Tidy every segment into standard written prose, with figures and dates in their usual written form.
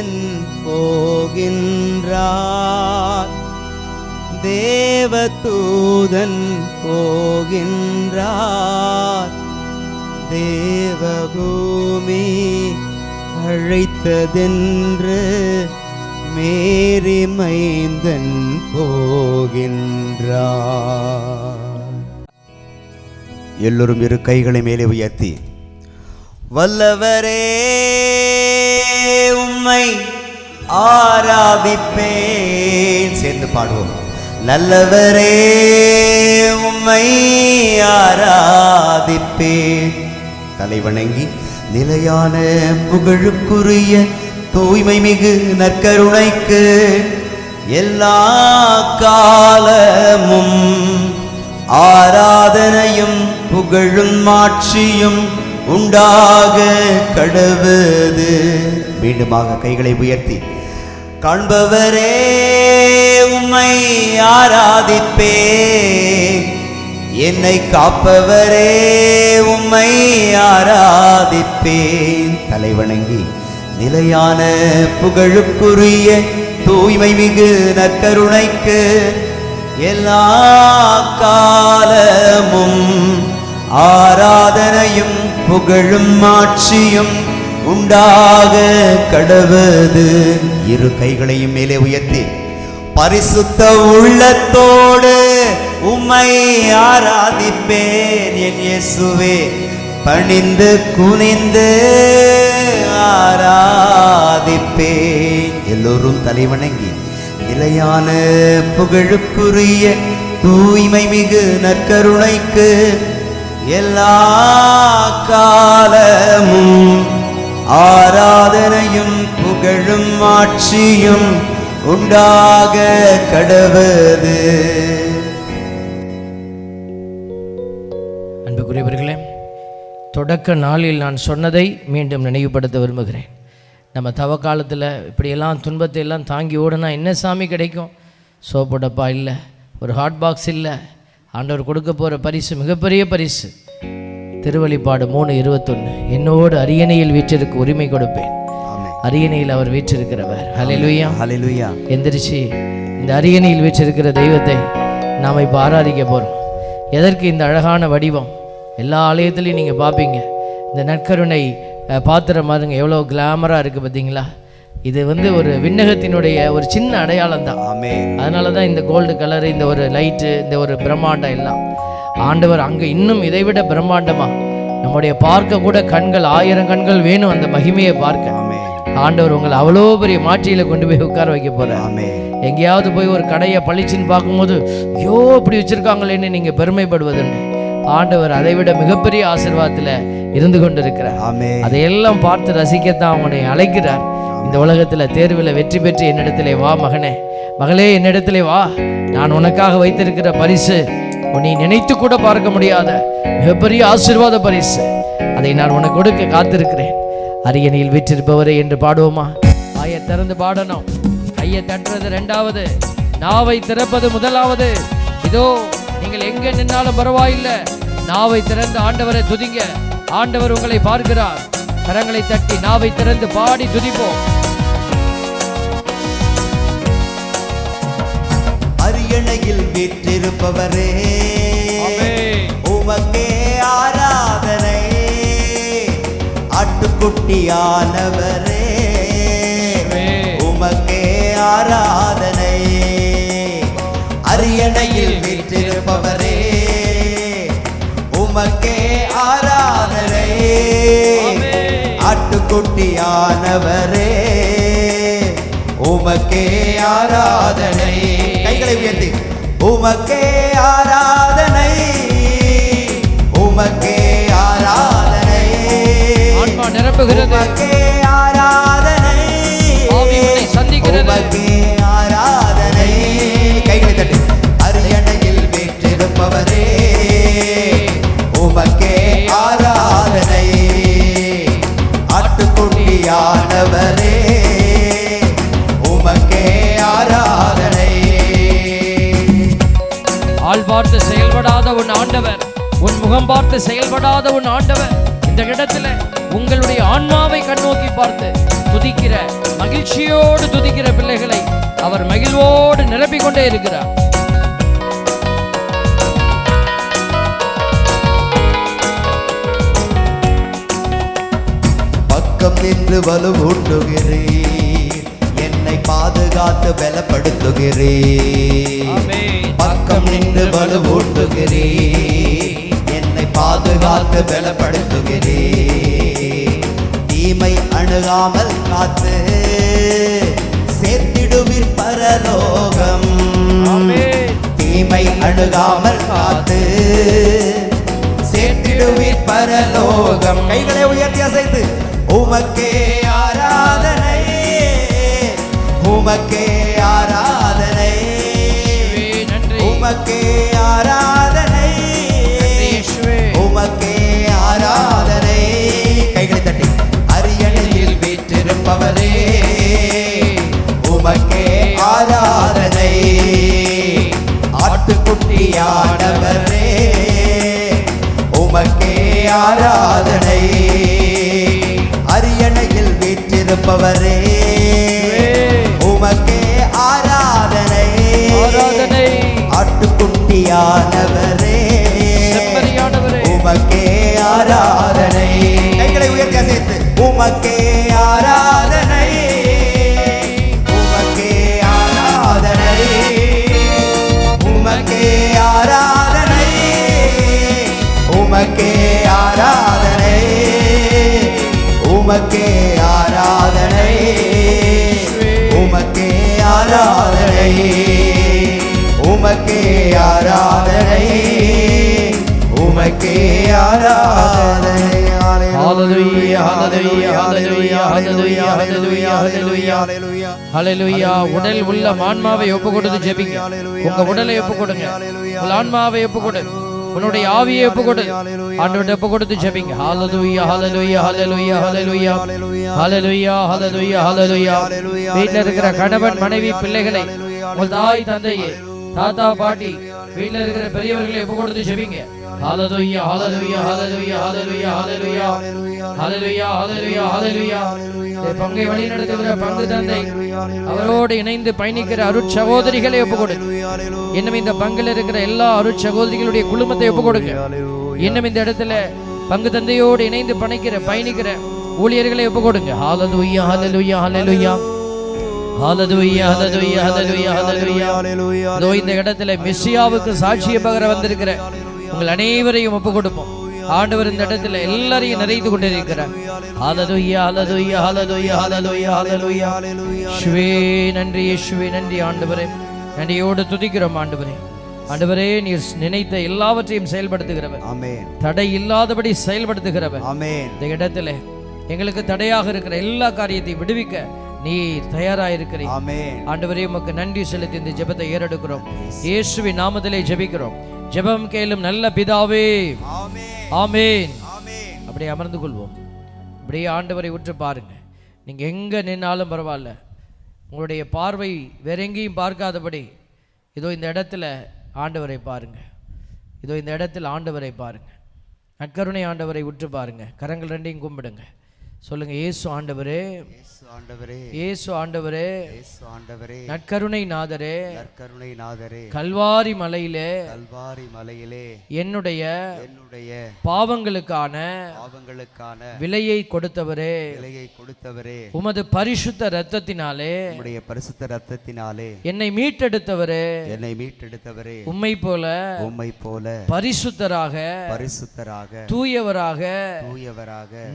தூதன் போகின்றார், தேவதூதன் போகின்றார். தேவபூமி அழைத்ததென்று மேரி மைந்தன் போகின்றார். எல்லோரும் இரு கைகளை மேலே உயர்த்தி, வல்லவரே உம்மை ஆராதிப்பேன். சேர்ந்து பாடுவோம். நல்லவரே உம்மை ஆராதிப்பேன். தலைவணங்கி நிலையான புகழுக்குரிய தூய்மை மிகு நற்கருணைக்கு எல்லா காலமும் ஆராதனையும் புகழும் மாட்சியும் உண்டாக கடவுது. மீண்டுமாக கைகளை உயர்த்தி, காண்பவரே உம்மை ஆராதிப்பேன், என்னை காப்பவரே உம்மை ஆராதிப்பேன். தலைவணங்கி நிலையான புகழுக்குரிய தூய்மை மிகு நற்கருணைக்கு எல்லா காலமும் ஆராதனையும் புகழும் மாட்சியும் உண்டாக கடவுது. இரு கைகளையும் மேலே உயர்த்தி, பரிசுத்த உள்ளத்தோடு உம்மை ஆராதிப்பேன் என் இயேசுவே, பணிந்து குனிந்து ஆராதிப்பேன். எல்லோரும் தலைவணங்கி நிலையான புகழுக்குரிய தூய்மை மிகு நற்கருணைக்கு எல்லா காலமும் ஆராதனையும் புகழும் ஆட்சியும் உண்டாக கடவுது. அன்புக்குரியவர்களே, தொடக்க நாளில் நான் சொன்னதை மீண்டும் நினைவுபடுத்த விரும்புகிறேன். நம்ம தவ காலத்தில் இப்படியெல்லாம் துன்பத்தை எல்லாம் தாங்கி ஓடுனா என்ன சாமி கிடைக்கும்? சோப்பு டப்பா இல்லை, ஒரு ஹாட் பாக்ஸ் இல்லை. ஆண்டவர் கொடுக்க போகிற பரிசு மிகப்பெரிய பரிசு. திருவெளிப்பாடு 3:21, என்னோடு அரியணையில் வீற்றிருக்க உரிமை கொடுப்பேன். அரியணையில் அவர் வீற்றிருக்கிறவர். ஹல்லேலூயா, ஹல்லேலூயா. எந்திரிச்சு இந்த அரியணையில் வீற்றிருக்கிற தெய்வத்தை நாம் இப்போ ஆராதிக்க போகிறோம். எதற்கு இந்த அழகான வடிவம்? எல்லா ஆலயத்துலையும் நீங்கள் பார்ப்பீங்க, இந்த நற்கருணை பாத்திரம் பாருங்க எவ்வளோ கிளாமராக இருக்குது பார்த்தீங்களா? இது ஒரு விண்ணகத்தினுடைய ஒரு சின்ன அடையாளம் தான். அதனால தான் இந்த கோல்டு கலரு, இந்த ஒரு லைட்டு, இந்த ஒரு பிரம்மாண்டம் எல்லாம். ஆண்டவர் அங்கே இன்னும் இதைவிட பிரம்மாண்டமாக நம்முடைய பார்க்க கூட கண்கள் 1000 கண்கள் வேணும் அந்த மகிமையை பார்க்க. ஆண்டவர் உங்களை அவ்வளோ பெரிய மாற்றியில் கொண்டு போய் உட்கார வைக்க போகிறார். எங்கேயாவது போய் ஒரு கடையை பளிச்சுன்னு பார்க்கும்போது ஐயோ இப்படி வச்சுருக்காங்களேன்னு நீங்கள் பெருமைப்படுவதுண்டு. ஆண்டவர் அதை விட மிகப்பெரிய ஆசீர்வாதத்தில் இருந்து கொண்டு இருக்கிறார். அதையெல்லாம் பார்த்து ரசிக்கத்தான் அவனை அழைக்கிறார். இந்த உலகத்தில் தேர்வில் வெற்றி பெற்று என்னிடத்திலே வா மகனே, மகளே, என்னிடத்திலே வா. நான் உனக்காக வைத்திருக்கிற பரிசு நீ நினைத்து கூட பார்க்க முடியாத மிகப்பெரிய ஆசீர்வாத பரிசு. அதை நான் உனக்கு கொடுக்க காத்திருக்கிறேன். அரியணையில் வீற்றிருப்பவரே என்று பாடுவோமா? வாயை திறந்து பாடணும். கையை தட்டுறது 2வது, நாவை திறப்பது 1வது. இதோ நீங்கள் எங்க நின்னாலும் பரவாயில்லை, நாவை திறந்து ஆண்டவரை துதிங்க. ஆண்டவர் உங்களை பார்க்கிறார். கரங்களை தட்டி நாவை திறந்து பாடி துதிப்போம். அரியணையில் வீற்றிருப்பவரே உமக்கே ஆராதனை. ஆட்டுக்குட்டியானவரே உமக்கே ஆராதனை. அரியணையில் வீற்றிருப்பவரே உமக்கே ஆராதனை. ஆட்டுக்குட்டியானவரே உமக்கே ஆராதனை. கைகளை உயர்த்தி, உமக்கே ஆராதனை, உமக்கே ஆராதனை. ஆன்மா நிரம்புகிறது, உமக்கே ஆராதனை, ஆவியை சந்திக்கிறது, உமக்கே ஆராதனை. கைகளை தட்டி, அரியணையில் வீற்றிருப்பவரே உமக்கே ஆராதனை. ஆட்டுக்குட்டியானவரே உமக்கே ஆராதனை. ஆள் பார்த்து செயல்படாத உன் ஆண்டவர், உன் முகம் பார்த்து செயல்படாத உன் ஆண்டவர் இந்த இடத்துல உங்களுடைய ஆன்மாவை கண்ணோக்கி பார்த்து துதிக்கிற மகிழ்ச்சியோடு துதிக்கிற பிள்ளைகளை அவர் மகிழ்வோடு நிரப்பிக் கொண்டே இருக்கிறார். பக்கம் நின்று வலுவூட்டுகிறீர், என்னை பாதுகாத்து பலப்படுத்துகிறீர். பக்கம் நின்று வலுவூட்டுகிறீர், என்னை பாதுகாத்து பலப்படுத்துகிறீர். தீமை அணுகாமல் காத்து சேர்த்திடுவீர் பரலோகம். தீமை அணுகாமல் காத்து சேர்த்திடுவீர் பரலோகம். கைகளை உயர்த்தி அசைத்து உமக்கே ஆராதனை, உமக்கே ஆராதனை, உமக்கே ஆராதனை, உமக்கே ஆராதனை. கைகளை தட்டி அரியணையில் வீற்றிருப்பவரே உமக்கே ஆராதனை. ஆட்டுக்குட்டியானவரே உமக்கே ஆராதனை. அரியணையில் வீற்றிருப்பவரே உமக்கே ஆராதனை. ஆட்டுக்குட்டியானவரே உமக்கே ஆராதனை. கைகளை உயர்த்தி அசைத்து உமக்கே ஆராதனை, உமக்கே ஆராதனை, உமக்கே ஆராதனை, உமக்கே ஆராதனை, உமக்கே ஆராதனை, உமக்கே ஆராதனை, உமக்கே ஆராதனை, உமக்கே ஆராதனை. ஹalleluya ஹalleluya ஹalleluya ஹalleluya ஹalleluya ஹalleluya ஹalleluya. உடல் உள்ள ஆன்மாவை ஒப்புக்கொடுத்து ஜெபிங்க. உங்க உடலை ஒப்புக்கொடுங்க, உங்க ஆன்மாவை ஒப்புக்கொடு, உன்னுடைய ஆவியை ஒப்புக்கொடு, ஆண்டவர்கிட்ட ஒப்புக்கொடுத்து ஜெபிங்க. ஹalleluya ஹalleluya ஹalleluya ஹalleluya ஹalleluya ஹalleluya ஹalleluya. வீட்டில் இருக்கிற கணவன் மனைவி பிள்ளைகளை, உங்கள் தாய் தந்தையை, தாத்தா பாட்டி, வீட்டில் இருக்கிற பெரியவர்களை ஒப்புக்கொடுத்து ஜெபிங்க. ஹalleluya ஹalleluya ஹalleluya ஹalleluya ஹalleluya ஹalleluya ஹalleluya ஹalleluya. பங்கை வழி நடத்துகிற பங்கு தந்தை, அவரோடு இணைந்து பயணிக்கிற அருட்சகோதரிகளை ஒப்புக்கொடு. இன்னும் இந்த பங்கில் இருக்கிற எல்லா அருட்சகோதரிகளுடைய குழுமத்தை ஒப்புக்கொடுங்க. இன்னும் இந்த இடத்துல பங்கு தந்தையோடு இணைந்து பயணிக்கிற ஊழியர்களை ஒப்புக்கொடுங்க. ஹalleluya ஹalleluya ஹalleluya ஹalleluya ஹalleluya ஹalleluya ஹalleluya. இதோ இந்த இடத்துல மெசியாவுக்கு சாட்சியை பகர வந்திருக்கிற உங்கள் அனைவரையும் ஒப்புக் கொடுப்போம். ஆண்டவர் இந்த இடத்துல எல்லாரையும் நிறைந்து கொண்டிருக்கிறார். ஹalleluya ஹalleluya ஹalleluya ஹalleluya ஹalleluya. இயேசுவே நன்றி, இயேசுவே நன்றி. ஆண்டவரே நன்றியோடு துதிக்கிறோம். ஆண்டவரே, ஆண்டவரே நீர் நினைத்த எல்லாவற்றையும் செயல்படுத்துகிறவர், ஆமென். தடை இல்லாதபடி செயல்படுத்துகிறவர், ஆமென். இந்த இடத்துல எங்களுக்கு தடையாக இருக்கிற எல்லா காரியத்தையும் விடுவிக்க நீர் தயாராயிருக்கிறீர், ஆமென். ஆண்டவரே உமக்கு நன்றி செலுத்தி இந்த ஜெபத்தை ஏறெடுக்கிறோம். இயேசுவின் நாமத்திலே ஜெபிக்கிறோம். ஜெபம் கேளும் நல்ல பிதாவே, ஆமென். அப்படியே அமர்ந்து கொள்வோம். அப்படியே ஆண்டவரை உற்று பாருங்க. நீங்க எங்க நின்னாலும் பரவாயில்ல, உங்களுடைய பார்வை வேற எங்கேயும் பார்க்காதபடி இதோ இந்த இடத்துல ஆண்டவரை பாருங்க. இதோ இந்த இடத்துல ஆண்டவரை பாருங்க. நற்கருணை ஆண்டவரை உற்று பாருங்க. கரங்கள் ரெண்டையும் கும்பிடுங்க. சொல்லுங்க, இயேசு ஆண்டவரே, இயேசு ஆண்டவரே, இயேசு ஆண்டவரே, இயேசு ஆண்டவரே, நற்கருணை நாதரே, நற்கருணை நாதரே, கல்வாரி மலையிலே, கல்வாரி மலையிலே என்னுடைய பாவங்களுக்கான விலையை கொடுத்தவரே, விலையை கொடுத்தவரே, உமது பரிசுத்த இரத்தத்தினாலே, உம்முடைய பரிசுத்த இரத்தத்தினாலே என்னை மீட்டெடுத்தவரே, என்னை மீட்டெடுத்தவரே, உம்மை போல பரிசுத்தராக தூயவராக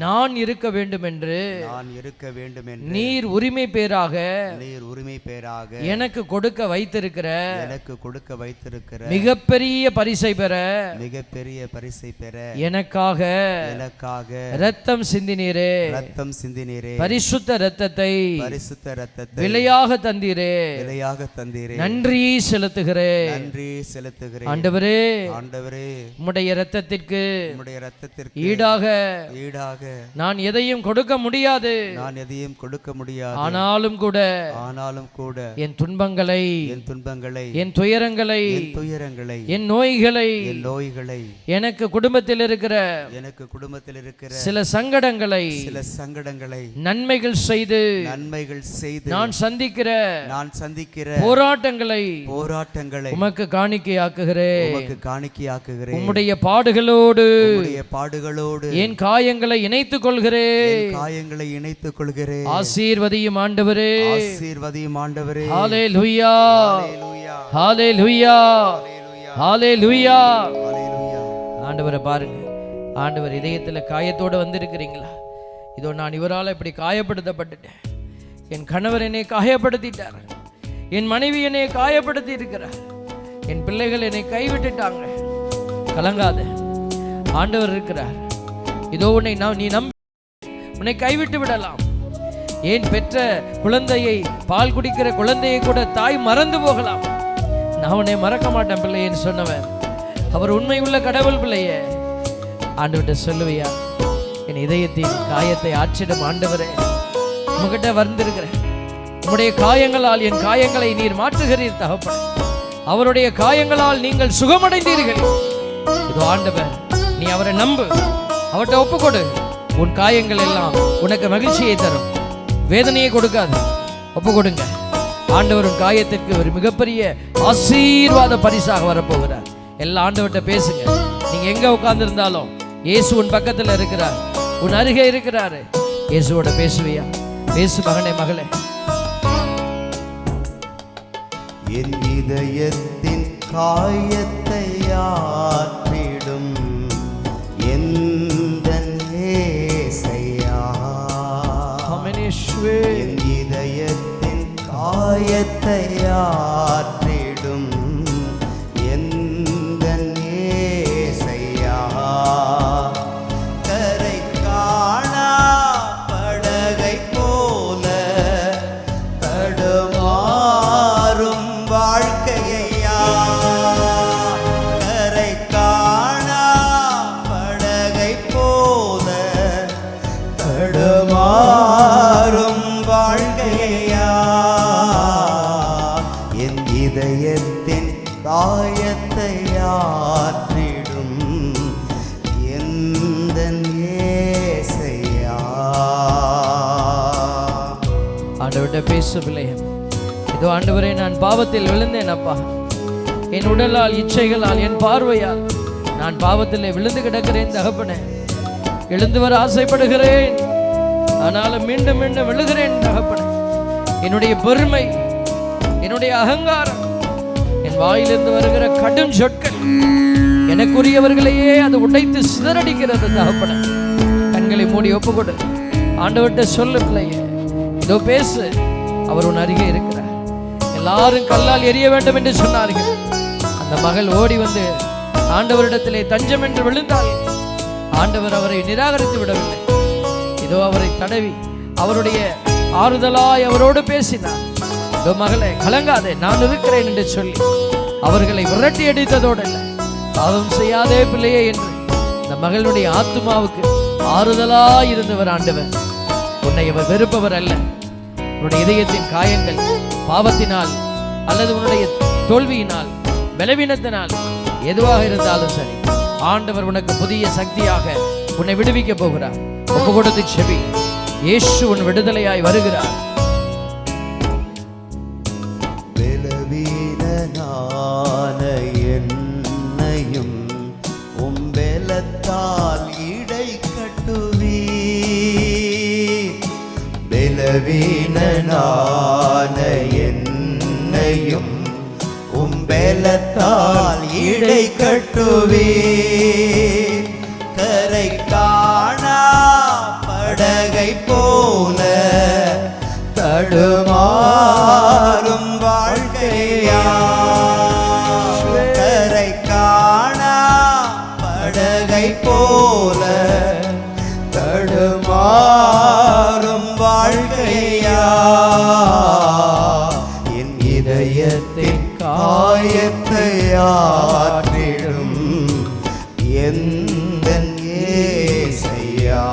நான் இருக்க வேண்டும் என்று நீர் உரிமை பேராக எனக்கு கொடுக்க வைத்திருக்கிற மிகப்பெரிய பரிசை பெற எனக்காக இரத்தம் சிந்தினீரே, பரிசுத்த இரத்தத்தை விலையாக தந்தீரே, நன்றி செலுத்துகிறேன். ஆண்டவரே, உம்முடைய இரத்தத்திற்கு ஈடாக நான் எதையும் கொடுக்க முடியாது, நான் எதையும் கொடுக்க முடியாது. ஆனாலும் கூட என் துன்பங்களை, என் துயரங்களை, என் நோய்களை, எனக்கு குடும்பத்தில் இருக்கிற சில சங்கடங்களை நன்மைகள் செய்து நான் சந்திக்கிற போராட்டங்களை உமக்கு காணிக்கையாக்குகிறேன். உம்முடைய பாடுகளோடு என் காயங்களை இணைத்துக் கொள்கிறேன். ஆசீர்வதியும் ஆண்டவரே, ஹல்லேலூயா, ஹல்லேலூயா, ஹல்லேலூயா. ஆண்டவரை பாருங்க. ஆண்டவர் இதயத்தில் காயத்தோடு வந்திருக்கிறீங்களா? இதோ நான் இவரால் இப்படி காயப்படுத்தப்பட்டுட்டேன், என் கணவர் என்னை காயப்படுத்திட்டார், என் மனைவி என்னை காயப்படுத்தி இருக்கிறார், என் பிள்ளைகள் என்னை கைவிட்டுட்டாங்க. கலங்காத, ஆண்டவர் இருக்கிறார். இதோ நீ நம்பி உன்னை கைவிட்டு விடலாம். ஏன் பெற்ற குழந்தையை, பால் குடிக்கிற குழந்தையை கூட தாய் மறந்து போகலாம். நான் உன்னை மறக்க மாட்டேன் பிள்ளையன்னு சொன்னவன் அவர் உண்மை உள்ள கடவுள். பிள்ளைய ஆண்டவர்கிட்ட சொல்லுவியா? என் இதயத்தின் காயத்தை ஆற்றிடும் ஆண்டவரே, உங்ககிட்ட வந்திருக்கிறேன். உம்முடைய காயங்களால் என் காயங்களை நீர் மாற்றுகிறீர் தகப்பனே. அவருடைய காயங்களால் நீங்கள் சுகமடைந்தீர்கள். இதோ ஆண்டவர், நீ அவரை நம்பு, அவர்கிட்ட ஒப்புக்கொடு. உன் காயங்கள் எல்லாம் உனக்கு மகிழ்ச்சியை தரும், வேதனையை கொடுக்காது. ஒப்புக்கொடுங்க. ஆண்டவர் உன் காயத்திற்கு ஒரு மிகப்பெரிய ஆசீர்வாத பரிசாக வரப்போகிறார். எல்லா ஆண்டவர்கிட்ட பேசுங்க. நீங்க எங்க உட்கார்ந்து இருந்தாலும் இயேசு உன் பக்கத்தில் இருக்கிறார், உன் அருகே இருக்கிறாரு. இயேசுவோட பேசுவியா? பேசு மகனே, மகளே. என் இதயத்தின் காயத்தை ஆற்றிடும் எந்தன் இயேசையா. என் இதயத்தின் காயத்தை ஆற்றிடும் எந்தன் இயேசையா. கரை காணா படகை போல தடுமாறும் வாழ்க்கையா. கரை காணா படகை போல தடுமாறும் வாழ்க்கையா. என் இதயத்தின் காயத்தை ஆற்றிடும் எந்தன் இயேசையா. ஆண்டவர்கிட்ட பேசு பிள்ளைய. இதோ ஆண்டவரே, நான் பாவத்தில் விழுந்தேன் அப்பா. என் உடலால், இச்சைகளால், என் பார்வையால் நான் பாவத்தில் விழுந்து கிடக்கிறேன் தகப்பனே. எழுந்து வர ஆசைப்படுகிறேன், ஆனாலும் மீண்டும் மீண்டும் விழுகிறேன் தகப்பனே. என்னுடைய பெருமை, என்னுடைய அகங்காரம், என் வாயிலிருந்து வருகிற கடும் சொற்கள் எனக்குரியவர்களையே அது உடைத்து சிதறடிக்கிறது தகப்பனே. கண்களை மூடி ஒப்புக்கொடு. ஆண்டவர்கிட்ட சொல்லு பிள்ளையே. இதோ பேசு, அவர் உன் அருகே இருக்கிறார். எல்லாரும் கல்லால் எரிய வேண்டும் என்று சொன்னார்கள். அந்த மகள் ஓடி வந்து ஆண்டவரிடத்திலே தஞ்சம் என்று விழுந்தாள். ஆண்டவர் அவரை நிராகரித்து விடவில்லை. இதோ அவரை தடவி அவருடைய ஆறுதலாய் அவரோடு பேசினார். இதோ மகளே, கலங்காதே, நான் இருக்கிறேன் என்று சொல்லி அவர்களை விரட்டி அடித்ததோடு இல்லை, பாவம் செய்யாதே பிள்ளையே என்று இந்த மகளுடைய ஆத்துமாவுக்கு ஆறுதலாய் இருந்தவர் ஆண்டவர். உன்னை அவர் வெறுப்பவர் அல்ல. உன்னுடைய இதயத்தின் காயங்கள் பாவத்தினால் அல்லது உன்னுடைய தோல்வியினால், பலவீனத்தினால் எதுவாக இருந்தாலும் சரி, ஆண்டவர் உனக்கு புதிய சக்தியாக உன்னை விடுவிக்க போகிறார். ஒப்பு கொடுத்து செவி. இயேசு உன் விடுதலையாய் வருகிறார். பலவீனனான என்னையும் உம்பெலத்தால் இடை கட்டுவீர். பலவீனனான என்னையும் உம்பெலத்தால் இடை கட்டுவீர். கரை காணா படகை போல தடுமாறும் வாழ்க்கையா. கரை காணா படகை போல தடுமாறும் வாழ்க்கையா. என் இதயத்தின் காயத்தை ஆற்றிடும் எந்தன் இயேசையா.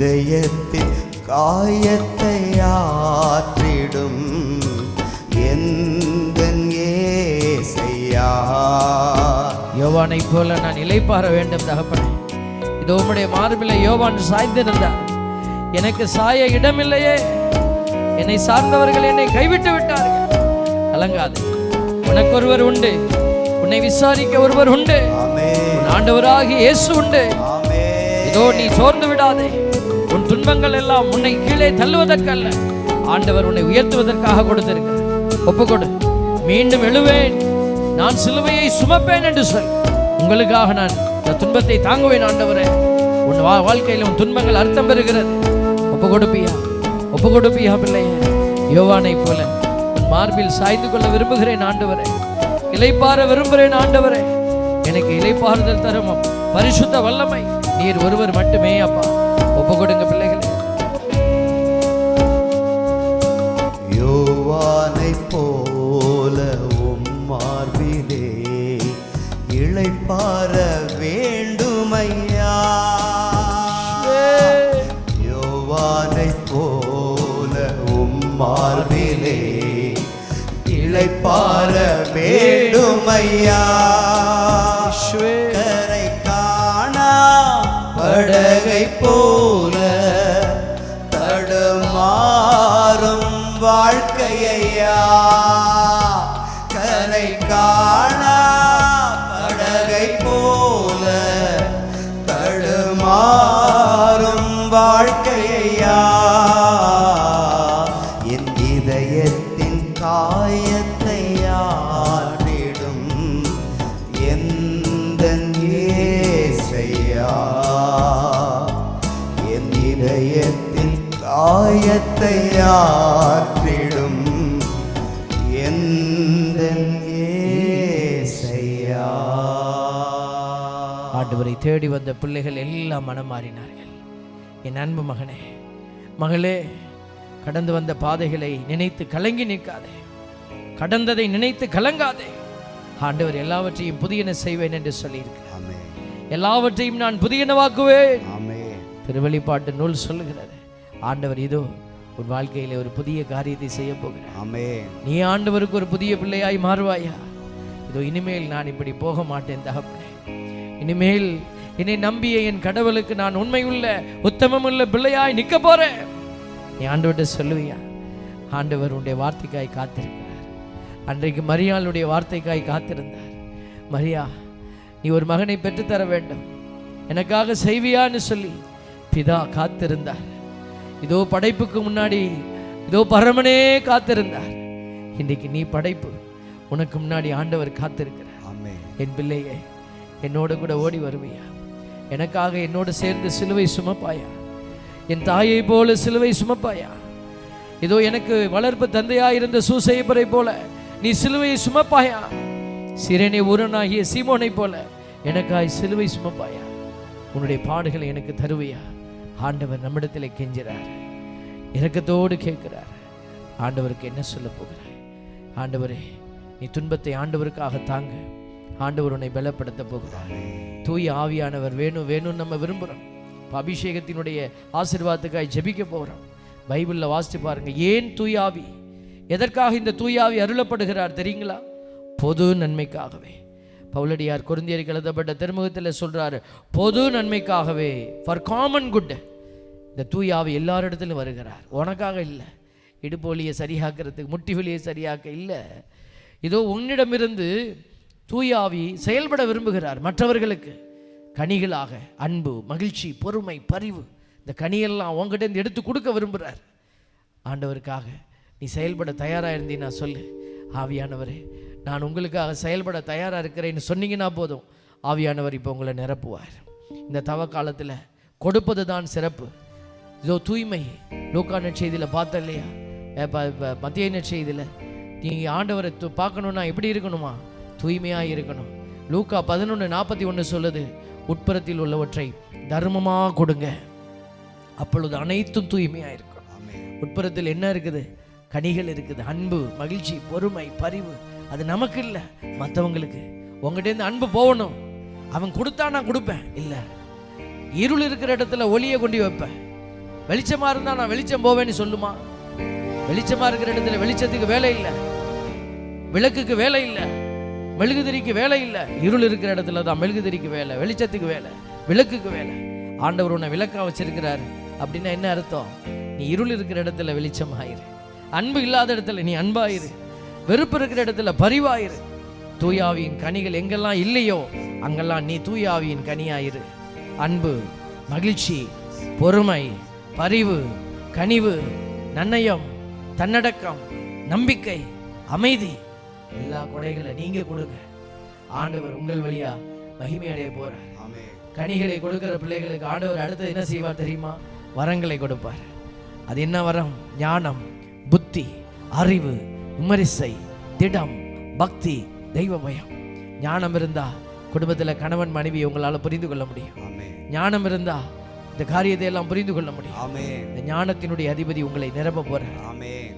இதயத்தின் காயத்தை ஆற்றிடும் எந்தன் இயேசையா. யோவானை போல நான் இளைப்பாற வேண்டும் தகப்பனே. இதோ உம்முடைய மார்பிலே யோவான் சாய்ந்திருந்தார். எனக்கு சாய இடமில்லையே, என்னை சார்ந்தவர்கள் என்னை கைவிட்டு விட்டார்கள். கலங்காது, உனக்கு ஒருவர் உண்டு, உன்னை விசாரிக்க ஒருவர் உண்டு, உன் ஆண்டவராகிய இயேசு உண்டு. இதோ நீ சோர்ந்து விடாதே. உன் துன்பங்கள் எல்லாம் உன்னை கீழே தள்ளுவதற்கல்ல, ஆண்டவர் உன்னை உயர்த்துவதற்காக கொடுத்திருக்க. ஒப்புக்கொடு. மீண்டும் எழுவேன், நான் சிலுவையை சுமப்பேன் என்று சொல். உங்களுக்காக நான் இந்த துன்பத்தை தாங்குவேன் ஆண்டவரே. உன் வாழ்க்கையில் உன் துன்பங்கள் அர்த்தம் பெறுகிறது. ஒப்பு கொடுப்பியா? ஒப்பு கொடுப்பியா பிள்ளையே? யோவானை போல உன் மார்பில் சாய்ந்து கொள்ள விரும்புகிறேன் ஆண்டவரே. இளைப்பாற விரும்புகிறேன் ஆண்டவரே. எனக்கு இளைப்பாறுதல் தரும் பரிசுத்த வல்லமை நீர் ஒருவர் மட்டுமே அப்பா. ஒப்பு கொடுங்க பிள்ளைகளே. யோவானை போல உம் மார்பிலே இளைப்பாற வேண்டுமையா. யோவானை போல உம் மார்பிலே இளைப்பாற வேண்டுமையா. கரை காணா படகை போல தடுமாறும் வாழ்க்கையா. கரை காணா படகை போல தடுமாறும் வாழ்க்கையா. என் இதயத்தின் காயத்தை ஆற்றிடும் எந்தன் இயேசையா. என் இதயத்தின் காயத்தை ஆற்றிடும் எந்தன் இயேசையா. ஆண்டவரை தேடி வந்த பிள்ளைகள் எல்லாம் மனம் மாறினார்கள். என் அன்பு மகனே, மகளே, கடந்து வந்த பாதைகளை நினைத்து கலங்கி நிற்காதே. கடந்ததை நினைத்து கலங்காதே. ஆண்டவர் எல்லாவற்றையும் புதியன செய்வேன் என்று சொல்லியிருக்கிறார். எல்லாவற்றையும் நான் புதியனவாக்குவேன். திருவெளிப்பாட்டு நூல் சொல்லுகிறது. ஆண்டவர் இதோ உன் வாழ்க்கையிலே ஒரு புதிய காரியத்தை செய்ய போகிறார். நீ ஆண்டவருக்கு ஒரு புதிய பிள்ளையாய் மாறுவாயா? இதோ இனிமேல் நான் இப்படி போக மாட்டேன் தகப்பனே. இனிமேல் என்னை நம்பிய என் கடவுளுக்கு நான் உண்மையுள்ள உத்தமமுள்ள பிள்ளையாய் நிற்க போறேன். நீ ஆண்டவர்கிட்ட சொல்லுவியா? ஆண்டவர் உன்னுடைய வார்த்தைக்காய் காத்திருக்கிறார். அன்றைக்கு மரியாளுடைய வார்த்தைக்காய் காத்திருந்தார். மரியா, நீ ஒரு மகனை பெற்றுத்தர வேண்டும், எனக்காக செய்வியான்னு சொல்லி பிதா காத்திருந்தார். இதோ படைப்புக்கு முன்னாடி இதோ பரமனே காத்திருந்தார். இன்றைக்கு நீ படைப்பு, உனக்கு முன்னாடி ஆண்டவர் காத்திருக்கிறார். என் பிள்ளையே, என்னோடு கூட ஓடி வருவியா? எனக்காக என்னோடு சேர்ந்து சிலுவை சுமப்பாயா? என் தாயை போல சிலுவை சுமப்பாயா? இதோ எனக்கு வளர்ப்பு தந்தையாயிருந்த சூசையப்பரை போல நீ சிலுவையை சுமப்பாயா? சிரேனே ஊரனாகிய சீமோனை போல எனக்காய் சிலுவை சுமப்பாயா? உன்னுடைய பாடுகளை எனக்கு தருவையா? ஆண்டவர் நம்மிடத்தில் கெஞ்சுறார், இரக்கத்தோடு கேட்கிறார். ஆண்டவருக்கு என்ன சொல்ல போகிறாய்? ஆண்டவரே, நீ துன்பத்தை ஆண்டவருக்காக தாங்க. ஆண்டவர் உன்னை பலப்படுத்த போகிறார். தூய ஆவியானவர் வேணும் வேணும்னு நம்ம விரும்புகிறோம். அபிஷேகத்தினுடைய ஆசீர்வாதத்துக்காய் ஜெபிக்க போகிறோம். பைபிளில் வாசித்து பாருங்க. ஏன் தூய ஆவி, எதற்காக இந்த தூய ஆவி அருளப்படுகிறார் தெரியுங்களா? பொது நன்மைக்காகவே. பவுலடியார் கொரிந்தியருக்கு எழுதப்பட்ட திருமுகத்தில் சொல்றாரு, பொது நன்மைக்காகவே, ஃபார் காமன் குட். இந்த தூய ஆவி எல்லாரிடத்திலும் வருகிறார், உனக்காக இல்லை. இடுப்பொலியை சரியாக்குறதுக்கு, முட்டி வலியை சரியாக்க இல்லை. இதோ உன்னிடமிருந்து தூய ஆவி செயல்பட விரும்புகிறார். மற்றவர்களுக்கு கனிகளாக அன்பு, மகிழ்ச்சி, பொறுமை, பரிவு, இந்த கனியெல்லாம் உங்ககிட்ட இருந்து எடுத்து கொடுக்க விரும்புகிறார். ஆண்டவருக்காக நீ செயல்பட தயாராக இருந்தீன்னா சொல்லு, ஆவியானவரே நான் உங்களுக்காக செயல்பட தயாராக இருக்கிறேன்னு சொன்னீங்கன்னா போதும், ஆவியானவர் இப்போ உங்களை நிரப்புவார். இந்த தவ காலத்தில் கொடுப்பது தான் சிறப்பு. இதோ தூய்மை, லூக்கா நற்செய்தியில் பார்த்த இல்லையா? மத்திய நற்செய்தியில் நீங்கள் ஆண்டவரை பார்க்கணுன்னா எப்படி இருக்கணுமா? தூய்மையாக இருக்கணும். லூக்கா 11:41 சொல்லுது, உட்புறத்தில் உள்ளவற்றை தர்மமாக கொடுங்க, அப்பொழுது அனைத்தும் தூய்மையாக இருக்கும். உட்புறத்தில் என்ன இருக்குது? கனிகள் இருக்குது, அன்பு, மகிழ்ச்சி, பொறுமை, பரிவு. அது நமக்கு இல்லை, மற்றவங்களுக்கு. உங்கள்கிட்ட அன்பு போகணும். அவன் கொடுத்தா நான் கொடுப்பேன் இல்லை, இருள் இருக்கிற இடத்துல ஒளியை கொண்டு வைப்பேன். வெளிச்சமா இருந்தா நான் வெளிச்சம் போவேன்னு சொல்லுமா? வெளிச்சமா இருக்கிற இடத்துல வெளிச்சத்துக்கு வேலை இல்லை, விளக்குக்கு வேலை இல்லை, மெழுகுதிரிக்கு வேலை இல்லை. இருள் இருக்கிற இடத்துல தான் மெழுகுதிரிக்கு வேலை, வெளிச்சத்துக்கு வேலை, விளக்குக்கு வேலை. ஆண்டவர் உன்னை விளக்கா வச்சிருக்கிறாரு அப்படின்னா என்ன அர்த்தம்? நீ இருள் இருக்கிற இடத்துல வெளிச்சமாயிரு, அன்பு இல்லாத இடத்துல நீ அன்பாயிரு, வெறுப்பு இருக்கிற இடத்துல பரிவாயிரு. தூயாவியின் கனிகள் எங்கெல்லாம் இல்லையோ அங்கெல்லாம் நீ தூயாவியின் கனியாயிரு. அன்பு, மகிழ்ச்சி, பொறுமை, பரிவு, கனிவு, நன்னயம், தன்னடக்கம், நம்பிக்கை, அமைதி, எல்லா கொடைகளை நீங்க கொடுங்க. ஆண்டவர் உங்கள் வழியா மகிமை அடைய போறார். கனிகளை கொடுக்கிற பிள்ளைகளுக்கு ஆண்டவர் அடுத்து என்ன செய்வார் தெரியுமா? வரங்களை கொடுப்பார். அது என்ன வரம்? ஞானம், புத்தி, அறிவு, விமரிசை, திடம், பக்தி, தெய்வ பயம். ஞானம் இருந்தா குடும்பத்தில் கணவன் மனைவி உங்களால புரிந்து கொள்ள முடியும். ஞானம் இருந்தா இந்த காரியத்தை எல்லாம் புரிந்து கொள்ள முடியும். இந்த ஞானத்தினுடைய அதிபதி உங்களை நிரப்ப போறார்.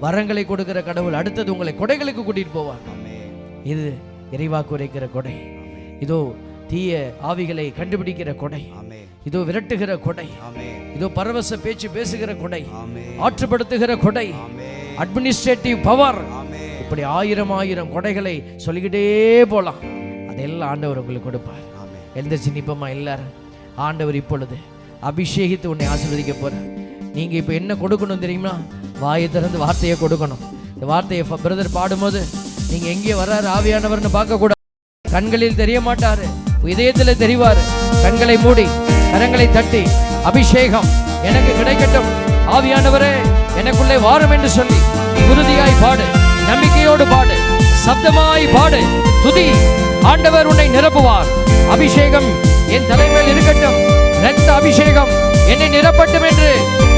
வரங்களை கொடுக்கிற கடவுள் அடுத்தது உங்களை கொடைகளுக்கு கூட்டிட்டு போவார். இது இறைவாக்கு உரைக்கிற கொடை, இதோ தீய ஆவிகளை கண்டுபிடிக்கிற கொடை, இதோ விரட்டுகிற கொடை, இதோ பரவச பேச்சு பேசுகிற கொடை, ஆற்றுப்படுத்துகிற கொடை, அட்மினிஸ்ட்ரேட்டிவ் பவர், இப்படி 1000 கொடைகளை சொல்லிக்கிட்டே போலாம். அதெல்லாம் ஆண்டவர் உங்களுக்கு கொடுப்பார். எந்த சின்னிப்பமா எல்லாரும் ஆண்டவர் இப்பொழுது அபிஷேகித்து உன்னை ஆசீர்வதிக்க போறார். நீங்க இப்ப என்ன கொடுக்கணும் தெரியுமா? வாயை திறந்து வார்த்தையை கொடுக்கணும். இந்த வார்த்தையை பிரதர் பாடும்போது நீங்க எங்கே வர்றாரு ஆவியானவர்னு பார்க்க கூடாது. கண்களில் தெரிய மாட்டாரு, இதயத்தில் தெரிவாரு. கண்களை மூடி கரங்களை தட்டி அபிஷேகம் எனக்கு கிடைக்கட்டும், ஆவியானவரே எனக்குள்ளே வாரும் என்று சொல்லி உறுதியாய் பாடு, நம்பிக்கையோடு பாடு, சப்தமாய் பாடு, துதி. ஆண்டவர் உன்னை நிரப்புவார். அபிஷேகம் என் தலைமையில் இருக்கட்டும், இரத்த அபிஷேகம் என்னை நிரப்பட்டும் என்று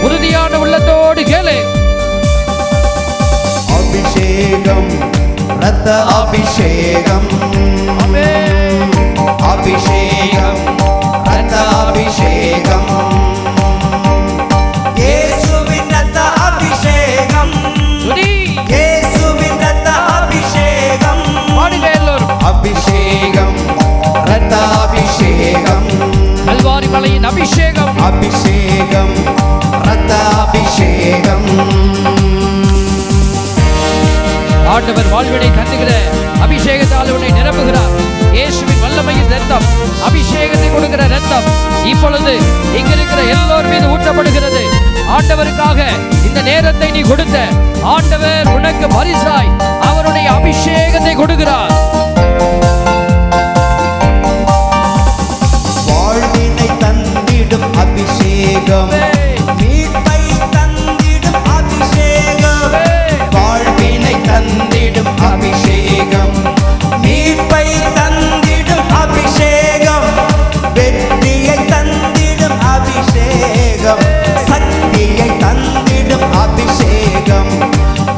உறுதியான உள்ளத்தோடு கேளு. அபிஷேகம், இரத்த அபிஷேகம், அபிஷேகம், இரத்த அபிஷேகம், இயேசுவின் இரத்த அபிஷேகம், இயேசுவின் இரத்த அபிஷேகம், பாடுங்க எல்லோரும். அபிஷேகம், இரத்த அபிஷேகம், கல்வாரி மலையின் அபிஷேகம், அபிஷேகம், இரத்த அபிஷேகம். ஆண்டவர் வாழ்வினை தந்துகிற அபிஷேகத்தால் உன்னை நிரப்புகிறார். இயேசுவின் வல்லமையின் இரத்தம், அபிஷேகத்தை கொடுக்கிற இரத்தம் இப்பொழுது இங்க இருக்கிற எல்லோர் மீது ஊற்றப்படுகிறது. ஆண்டவருக்காக இந்த நேரத்தை நீ கொடுத்த ஆண்டவர் உனக்கு பரிசாய் அவருடைய அபிஷேகத்தை கொடுக்கிறார். வாழ்வினை தந்திடும் அபிஷேகம், மீட்பை தந்திடும் அபிஷேகம், வாழ்வினை தந்திடும் அபிஷேகம், மீட்பை தந்திடும் அபிஷேகம், வெற்றியை தந்திடும் அபிஷேகம், சக்தியை தந்திடும் அபிஷேகம்,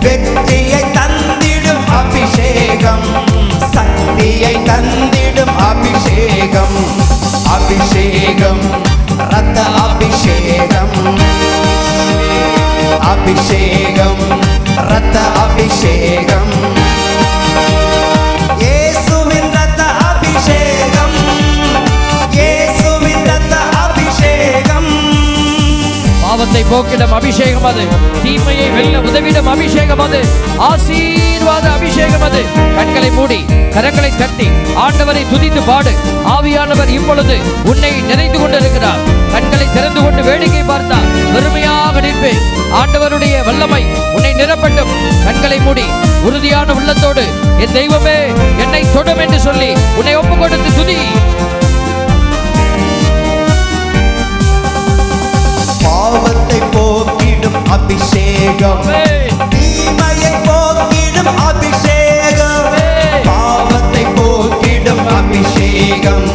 வெற்றியை தந்திடும் அபிஷேகம், சக்தியை தந்திடும் அபிஷேகம், அபிஷேகம், இரத்த அபிஷேகம், அபிஷேகம், இரத்த அபிஷேகம், இயேசுவின் இரத்த அபிஷேகம், இயேசுவின் இரத்த அபிஷேகம். பாவத்தை போக்கிடும் அபிஷேகம் அது, தீமையை வெல்ல உதவிடும் அபிஷேகம் அது, ஆசீர்வாத அபிஷேகம் அது. கண்களை மூடி கரங்களை தட்டி ஆண்டவரை துதித்து பாடு. ஆவியானவர் இப்பொழுது உன்னை நிறைந்து கொண்டிருக்கிறார். கண்களை திறந்து கொண்டு வேடிக்கை பார்த்தார். பெருமையாக நிற்பேன். ஆண்டவருடைய வல்லமை உன்னை நிரப்பட்டும். கண்களை மூடி உறுதியான உள்ளத்தோடு என் தெய்வமே என்னை தொடும் என்று சொல்லி உன்னை ஒப்பு கொடுத்து துதி. பாவத்தை போக்கிடும் அபிஷேகம், தீமையை போக்கிடும் அபிஷேகம், பாவத்தை போக்கிடும் அபிஷேகம்,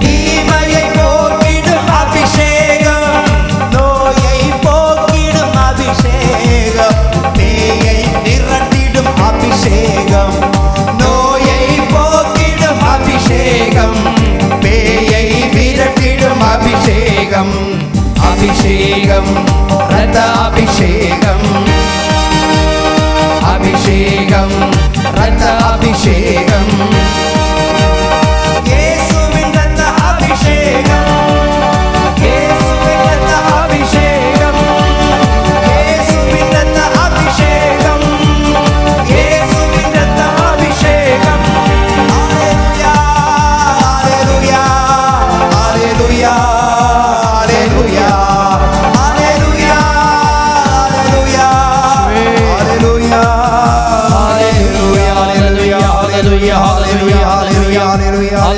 தீமையை போக்கிடும் அபிஷேகம், நோயை போக்கிடும் அபிஷேகம், பேயை விரட்டிடும் அபிஷேகம், நோயை போக்கிடும் அபிஷேகம், பேயை விரட்டிடும் அபிஷேகம், அபிஷேகம், இரத்த அபிஷேகம், அபிஷேகம், இரத்த அபிஷேகம், இயேசுவின் இரத்த அபிஷேகம், இயேசுவின் இரத்த அபிஷேகம்,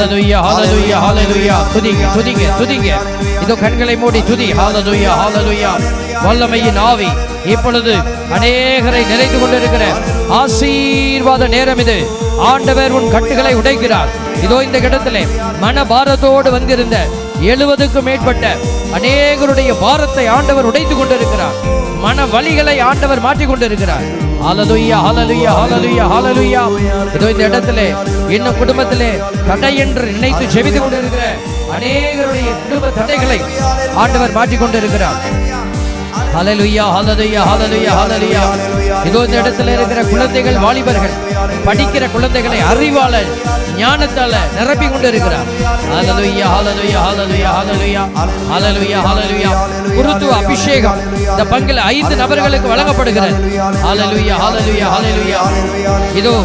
ஹalleluya ஹalleluya ஹalleluya. துதிங்க துதிங்க துதிங்க. இதோ கண்களை மூடி துதி. ஹalleluya ஹalleluya. வல்லமையின் ஆவி இப்பொழுது அநேகரை நிறைந்து கொண்டிருக்கிற ஆசீர்வாத நேரம் இது. ஆண்டவர் உன் கட்டுகளை உடைக்கிறார். இதோ இந்த இடத்திலே மன பாரத்தோடு வந்திருந்த 70க்கும் மேற்பட்ட அநேகருடைய பாரத்தை ஆண்டவர் உடைத்து கொண்டிருக்கிறார். மன வலிகளை ஆண்டவர் மாற்றிக் கொண்டிருக்கிறார். ஹalleluya ஹalleluya ஹalleluya ஹalleluya. இதோ இந்த இடத்திலே இன்னும் குடும்பத்திலே தடை என்று நினைத்து ஜெபித்து கொண்டிருக்கிற அநேகருடைய குடும்ப தடைகளை ஆண்டவர் மாற்றிக் கொண்டிருக்கிறார். ஹalleluya ஹalleluya ஹalleluya ஹalleluya. இதோ இந்த இடத்துல இருக்கிற குழந்தைகள், வாலிபர்கள், படிக்கிற குழந்தைகளை அறிவால ஞானத்தால நிரப்பி கொண்டிருக்கிறார். ஹalleluya ஹalleluya ஹalleluya ஹalleluya ஹalleluya ஹalleluya. குருத்துவ அபிஷேகம் இந்த பங்கில் 5 நபர்களுக்கு வழங்கப்படுகிறது. ஹalleluya ஹalleluya ஹalleluya. இதோ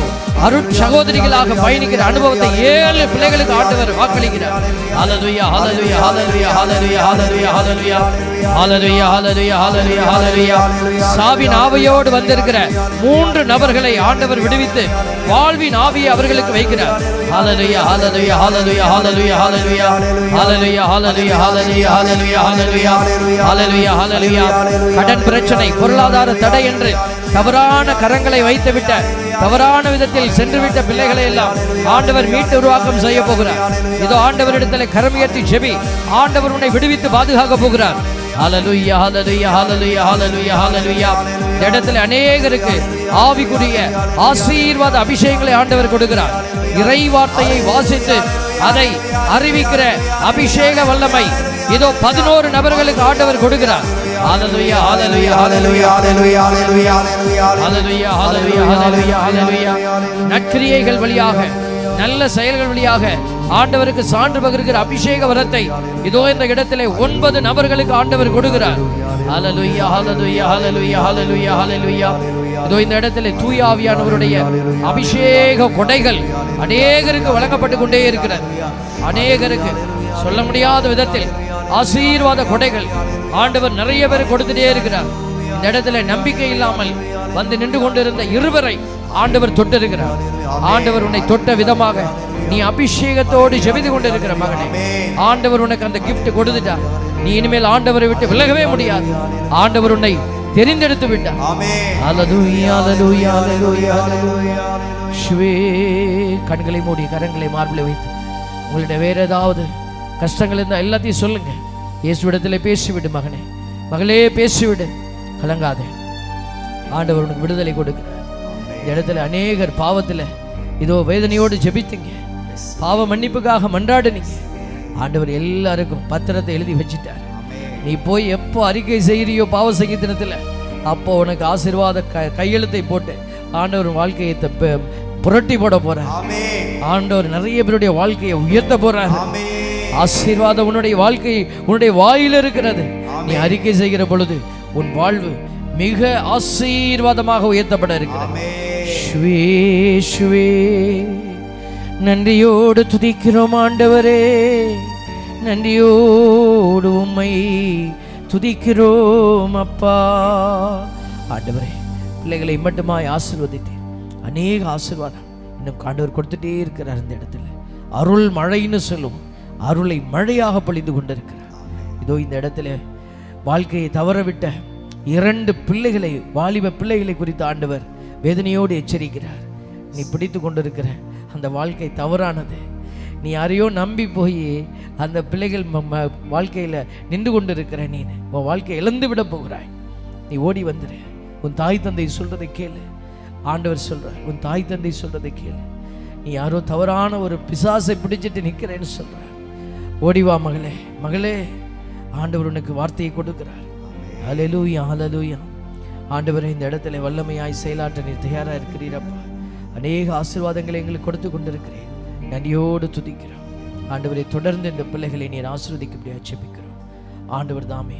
அருட் சகோதரிகளாக பயணிக்கிற அனுபவத்தை 7 பிள்ளைகளுக்கு ஆண்டவர் வாக்களிக்கிறார். ஹalleluya ஹalleluya ஹalleluya ஹalleluya ஹalleluya ஹalleluya ஹalleluya ஹalleluya ஹalleluya ஹalleluya. சாவின் ஆவியோடு வந்திருக்கிற 3 நபர்களை ஆண்டவர் விடுவித்து வாழ்வின் ஆவியை அவர்களுக்கு வைக்கிறார். ஹalleluya ஹalleluya ஹalleluya ஹalleluya ஹalleluya ஹalleluya ஹalleluya ஹalleluya ஹalleluya ஹalleluya ஹalleluya ஹalleluya. கடன் பிரச்சனை, பொருளாதார தடை என்று தவறான கரங்களை வைத்துவிட்ட, தவறான விதத்தில் சென்றுவிட்ட பிள்ளைகளை எல்லாம் ஆண்டவர் மீட்டு உருவாக்கம் செய்ய போகிறார். இதோ ஆண்டவரிடத்தில் கரம் உயர்த்தி ஜெபி. ஆண்டவர் உன்னை விடுவித்து பாதுகாக்க போகிறார். ஹalleluya ஹalleluya ஹalleluya ஹalleluya ஹalleluya. இந்த இடத்துல அநேகருக்கு ஆவிக்குரிய ஆசீர்வாத அபிஷேகங்களை ஆண்டவர் கொடுக்கிறார். இறை வார்த்தையை வாசித்து அதை அறிவிக்கிற அபிஷேக வல்லமை இதோ 11 நபர்களுக்கு ஆண்டவர் கொடுக்கிறார். ஹalleluya ஹalleluya ஹalleluya ஹalleluya ஹalleluya ஹalleluya ஹalleluya ஹalleluya ஹalleluya. நற்கிரியைகள் வழியாக, நல்ல செயல்கள் வழியாக ஆண்டவருக்கு சான்று பகிர்கிற அபிஷேக வரத்தை இதோ இந்த இடத்திலே 9 நபர்களுக்கு ஆண்டவர் கொடுக்கிறார். ஹalleluya ஹalleluya ஹalleluya ஹalleluya ஹalleluya. இதோ இந்த இடத்திலே தூய ஆவியானவருடைய அபிஷேக கொடைகள் அநேகருக்கு வழங்கப்பட்டு கொண்டே இருக்கிறது. அநேகருக்கு சொல்ல முடியாத விதத்தில் ஆசீர்வாத கொடைகள் ஆண்டவர் நிறைய பேர் கொடுத்துட்டே இருக்கிறார். இந்த இடத்துல நம்பிக்கை இல்லாமல் வந்து நின்று கொண்டிருந்த 2 ஆண்டவர் தொட்டிருக்கிறார். ஆண்டவர் உன்னை தொட்ட விதமாக நீ அபிஷேகத்தோடு ஜெபித்து கொண்டிருக்கிற மகனே, ஆண்டவர் உனக்கு அந்த கிஃப்ட் கொடுத்துட்டார். நீ இனிமேல் ஆண்டவரை விட்டு விலகவே முடியாது. ஆண்டவர் உன்னை தெரிந்தெடுத்து விட்டார். ஹalleluya ஹalleluya ஹalleluya ஹalleluya. ஷுவே கண்களை மூடி கரங்களை மார்பிலே வைத்து உங்களுடைய வேற ஏதாவது கஷ்டங்கள் இருந்தால் எல்லாத்தையும் சொல்லுங்க. இயேசுவிடத்திலே பேசிவிடு மகனே, மகளே பேசிவிடு, கலங்காதே. ஆண்டவர் உனக்கு விடுதலை கொடுக்கிறார். இந்த இடத்துல அநேகர் பாவத்தில் இதோ வேதனையோடு ஜெபித்தீங்க, பாவ மன்னிப்புக்காக மன்றாடுனீங்க. ஆண்டவர் எல்லாருக்கும் பத்திரத்தை எழுதி வச்சிட்டார். நீ போய் எப்போ அறிக்கை செய்கிறியோ பாவ சங்கீதத்தில், அப்போ உனக்கு ஆசீர்வாத கையெழுத்தை போட்டு ஆண்டவர் வாழ்க்கையை புரட்டி போட போறார். ஆண்டவர் நிறைய பேருடைய வாழ்க்கையை உயர்த்த போறார். ஆசீர்வாதம் உன்னுடைய வாழ்க்கை உன்னுடைய வாயில் இருக்கிறது. நீ அறிக்கை செய்கிற பொழுது உன் வாழ்வு மிக ஆசீர்வாதமாக உயர்த்தப்பட இருக்கிறது. நன்றியோடு துதிக்கிறோம் ஆண்டவரே, நன்றியோடு உம்மை துதிக்கிறோம் அப்பா. ஆண்டவரே, பிள்ளைகளை மட்டுமாய் ஆசீர்வதித்தேன். அநேக ஆசீர்வாதம் இன்னும் ஆண்டவர் கொடுத்துட்டே இருக்கிறார். இந்த இடத்துல அருள் மழைன்னு சொல்லும், அருளை மழையாக பொழிந்து கொண்டிருக்கிறார். இதோ இந்த இடத்துல வாழ்க்கையை தவறவிட்ட 2 பிள்ளைகளை, வாலிப பிள்ளைகளை குறித்து ஆண்டவர் வேதனையோடு எச்சரிக்கிறார். நீ பிடித்து கொண்டிருக்கிற அந்த வாழ்க்கை தவறானது. நீ யாரையோ நம்பி போய் அந்த பிள்ளைகள் வாழ்க்கையில் நின்று கொண்டு இருக்கிற நீ உன் வாழ்க்கையை இழந்து விட போகிறாய். நீ ஓடி வந்துடு. உன் தாய் தந்தை சொல்றதை கேளு. ஆண்டவர் சொல்றார், உன் தாய் தந்தை சொல்றதை கேளு. நீ யாரோ தவறான ஒரு பிசாசை பிடிச்சிட்டு நிற்கிறேன்னு சொல்றார். ஓடிவா மகளே, மகளே, ஆண்டவர் உனக்கு வார்த்தையை கொடுக்கிறார். ஹல்லேலூயா ஹல்லேலூயா. ஆண்டவரே, இந்த இடத்துல வல்லமையாய் செயலாற்ற நீர் தயாராக இருக்கிறீரப்பா. அநேக ஆசீர்வாதங்களை எங்களுக்கு கொடுத்து கொண்டிருக்கிறேன். நன்றியோடு துதிக்கிறோம் ஆண்டவரை. தொடர்ந்து இந்த பிள்ளைகளை நீர் ஆசீர்வதிக்கும்படியாக ஜெபிக்கிறோம். ஆண்டவர் தாமே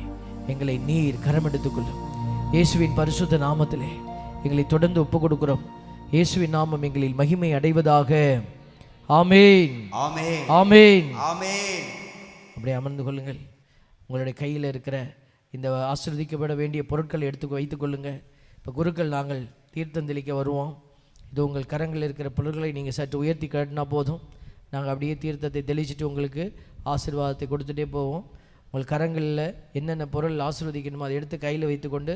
எங்களை நீர் கரம் எடுத்துக்கொள்ளும். இயேசுவின் பரிசுத்த நாமத்திலே எங்களை தொடர்ந்து ஒப்புக் கொடுக்கிறோம். இயேசுவின் நாமம் எங்களில் மகிமை அடைவதாக. ஆமேன் ஆமேன் ஆமேன் ஆமேன். அப்படியே அமர்ந்து கொள்ளுங்கள். உங்களுடைய கையில் இருக்கிற இந்த ஆசீர்வதிக்கப்பட வேண்டிய பொருட்களை எடுத்து வைத்துக் கொள்ளுங்கள். இப்போ குருக்கள் நாங்கள் தீர்த்தம் தெளிக்க வருவோம். இது உங்கள் கரங்களில் இருக்கிற பொருட்களை நீங்கள் சற்று உயர்த்தி காட்டினா போதும். நாங்கள் அப்படியே தீர்த்தத்தை தெளிச்சுட்டு உங்களுக்கு ஆசீர்வாதத்தை கொடுத்துட்டே போவோம். உங்கள் கரங்களில் என்னென்ன பொருள் ஆசீர்வதிக்கணுமோ அதை எடுத்து கையில் வைத்துக்கொண்டு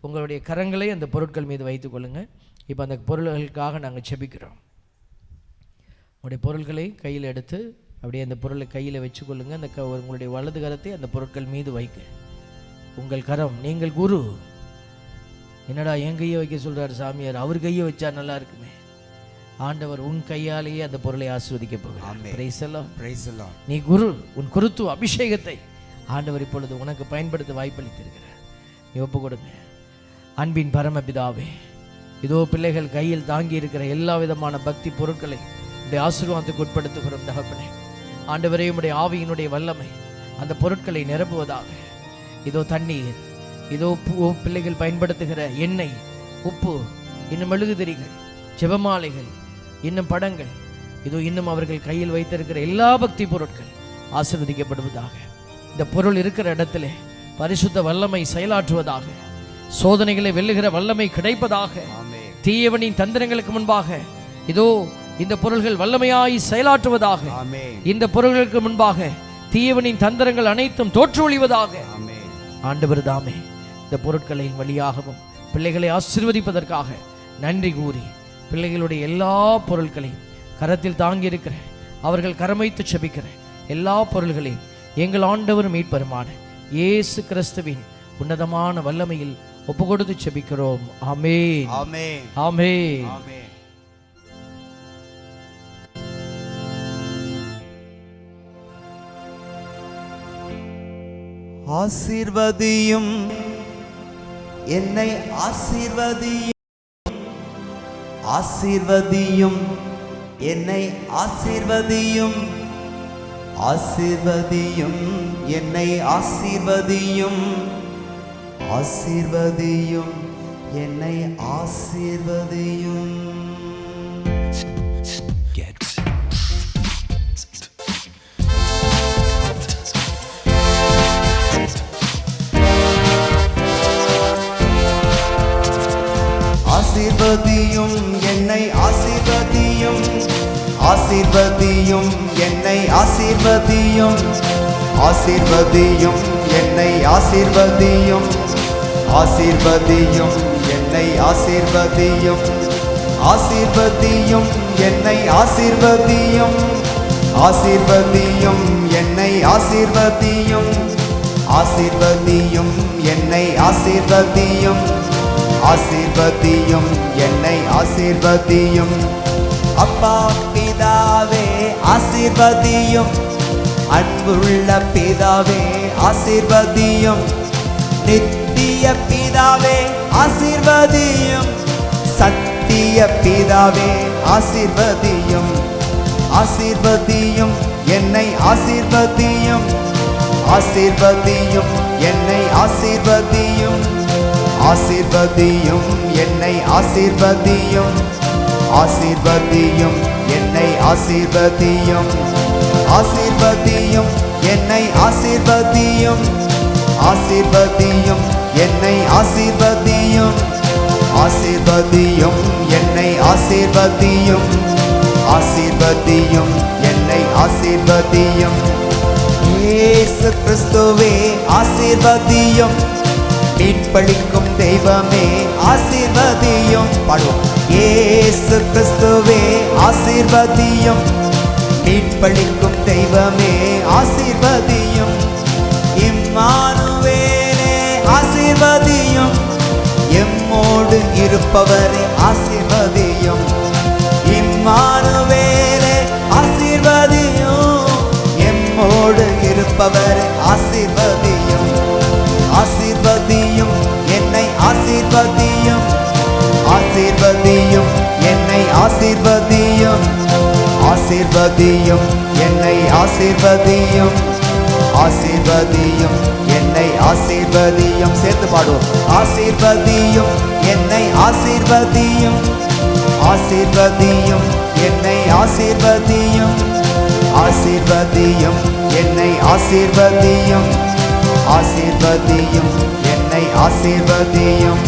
உங்களுடைய கரங்களை அந்த பொருட்கள் மீது வைத்துக்கொள்ளுங்கள். இப்போ அந்த பொருள்களுக்காக நாங்கள் செபிக்கிறோம். உங்களுடைய பொருட்களை கையில் எடுத்து அப்படியே அந்த பொருளை கையில் வச்சுக்கொள்ளுங்கள். அந்த உங்களுடைய வலது கரத்தை அந்த பொருட்கள் மீது வைக்க. உங்கள் கரம், நீங்கள் குரு. என்னடா என் கையை வைக்க சொல்கிறார் சாமியார், அவர் கையை வச்சா நல்லா இருக்குமே. ஆண்டவர் உன் கையாலேயே அந்த பொருளை ஆசீர்வதிக்க போகிறார். நீ குரு, உன் குருத்துவ அபிஷேகத்தை ஆண்டவர் இப்பொழுது உனக்கு பயன்படுத்த வாய்ப்பளித்திருக்கிறார். நீ ஒப்பு கொடுங்க. அன்பின் பரமபிதாவே, இதோ பிள்ளைகள் கையில் தாங்கி இருக்கிற எல்லா விதமான பக்தி பொருட்களை உடைய ஆசீர்வாதத்துக்கு உட்படுத்துகிறோம் தகப்பனே. ஆண்டவரே, உடைய ஆவியினுடைய வல்லமை அந்த பொருட்களை நிரப்புவதாக. இதோ தண்ணீர், இதோ பிள்ளைகள் பயன்படுத்துகிற எண்ணெய், உப்பு, இன்னும் மெழுகுதிரிகள், ஜெபமாலைகள், இன்னும் படங்கள், இதோ இன்னும் அவர்கள் கையில் வைத்திருக்கிற எல்லா பக்தி பொருட்கள் ஆசீர்வதிக்கப்படுவதாக. இந்த பொருள் இருக்கிற இடத்துல பரிசுத்த வல்லமை செயலாற்றுவதாக. சோதனைகளை வெல்லுகிற வல்லமை கிடைப்பதாக. தீயவனின் தந்திரங்களுக்கு முன்பாக இதோ இந்த பொருள்கள் வல்லமையாய் செயலாற்றுவதாக. இந்த பொருள்களுக்கு முன்பாக தீயவனின் தந்திரங்கள் அனைத்தும் தோற்றொழிவதாக. ஆண்டவர் தாமே இந்த பொருட்களின் வழியாகவும் பிள்ளைகளை ஆசீர்வதிப்பதற்காக நன்றி கூறி பிள்ளைகளுடைய எல்லா பொருட்களையும் கரத்தில் தாங்கி இருக்கிற, அவர்கள் கரமைத்து செபிக்கிற எல்லா பொருள்களையும் எங்கள் ஆண்டவர் மீட்பெருமான இயேசு கிறிஸ்துவின் உன்னதமான வல்லமையில் ஒப்பு கொடுத்து செபிக்கிறோம். ஆமென், ஆமென், ஆமென், ஆமென். ஆசீர்வதியும் என்னை, ஆசீர்வதியும், ஆசீர்வதியும் என்னை, ஆசீர்வதியும், ஆசீர்வதியும் என்னை, ஆசீர்வதியும், ஆசீர்வதியும் என்னை, ஆசீர்வதியும். ஆசீர்வதியும் என்னை, ஆசீர்வதியும், ஆசீர்வதியும் என்னை, ஆசீர்வதியும், ஆசீர்வதியும் என்னை, ஆசீர்வதியும், ஆசீர்வதியும் என்னை, ஆசீர்வதியும், ஆசீர்வதியும் என்னை, ஆசீர்வதியும், ஆசீர்வதியும் என்னை, ஆசீர்வதியும், ஆசீர்வதியும் என்னை, ஆசீர்வதியும், ஆசீர்வதியும் என்னை, ஆசீர்வதியும். அப்பா பிதாவே ஆசீர்வதியும், அன்புள்ள பிதாவே ஆசீர்வதியும், நித்திய பிதாவே ஆசீர்வதியும், சத்திய பிதாவே ஆசீர்வதியும், ஆசீர்வதியும் என்னை, ஆசீர்வதியும், ஆசீர்வதியும் என்னை, ஆசீர்வதியும், ஆசீர்வதியும் என்னை, ஆசீர்வதியும், ஆசீர்வதியும் என்னை, ஆசீர்வதியும், ஆசீர்வதியும் என்னை, ஆசீர்வதியும், ஆசீர்வதியும் என்னை, ஆசீர்வதியும், ஆசீர்வதியும் என்னை, ஆசீர்வதியும், ஆசீர்வதியும் என்னை, ஆசீர்வதியும். இயேசு கிறிஸ்துவே ஆசீர்வதியும், மீட்பளிக்கும் தெய்வமே ஆசீர்வதியும். பாடுவோம். இயேசு கிறிஸ்துவே ஆசீர்வதியும், மீட்பளிக்கும் தெய்வமே ஆசீர்வதியும். இம்மானுவேலே ஆசீர்வதியும், எம்மோடு இருப்பவரே ஆசீர்வதியும். இம்மானுவேலே ஆசீர்வதியும், எம்மோடு இருப்பவரே ஆசீர்வதியும். ஆசீர்வதியும் என்னை, ஆசீர்வதியும், ஆசீர்வதியும் என்னை, ஆசீர்வதியும், ஆசீர்வதியும் என்னை, ஆசீர்வதியும், ஆசீர்வதியும் என்னை, ஆசீர்வதியும். சேர்த்து பாடுவோம். ஆசீர்வதியும் என்னை, ஆசீர்வதியும், ஆசீர்வதியும் என்னை, ஆசீர்வதியும், ஆசீர்வதியும் என்னை, ஆசீர்வதியும், ஆசீர்வதியும் என்னை, ஆசீர்வதியும்.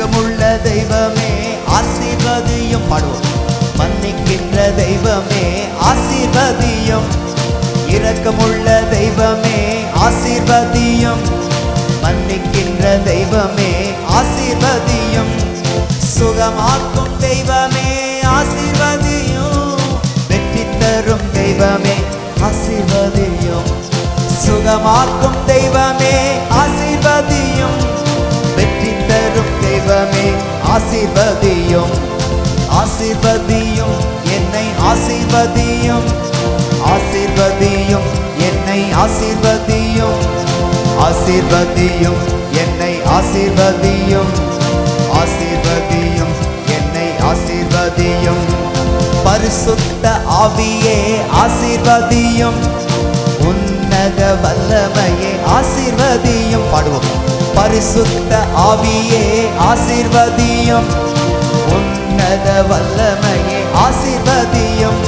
இரக்கமுள்ள தெய்வமே ஆசீர்வதியும். பாடுவோம். மன்னிக்கின்ற தெய்வமே ஆசீர்வதியும். இரக்கமுள்ள தெய்வமே ஆசீர்வதியும். மன்னிக்கின்ற தெய்வமே ஆசீர்வதியும். சுகமாக்கும் தெய்வமே ஆசீர்வதியும். வெற்றி தரும் தெய்வமே ஆசீர்வதியும். சுகமாக்கும் தெய்வமே ஆசீர்வதியும். வெற்றி தரும் தெய்வமே ஆசீர்வதியும். ஆசீர்வதியும் என்னை ஆசீர்வதியும். ஆசீர்வதியும் என்னை ஆசீர்வதியும். ஆசீர்வதியும் என்னை ஆசீர்வதியும். ஆசீர்வதியும் என்னை ஆசீர்வதியும். பரிசுத்த ஆவியே ஆசீர்வதியும். உன்னத வல்லமையே ஆசீர்வதியும். பாடுவோம். பரிசுத்த ஆவியே ஆசீர்வதியும். உன்னத வல்லமையே ஆசீர்வதியும்.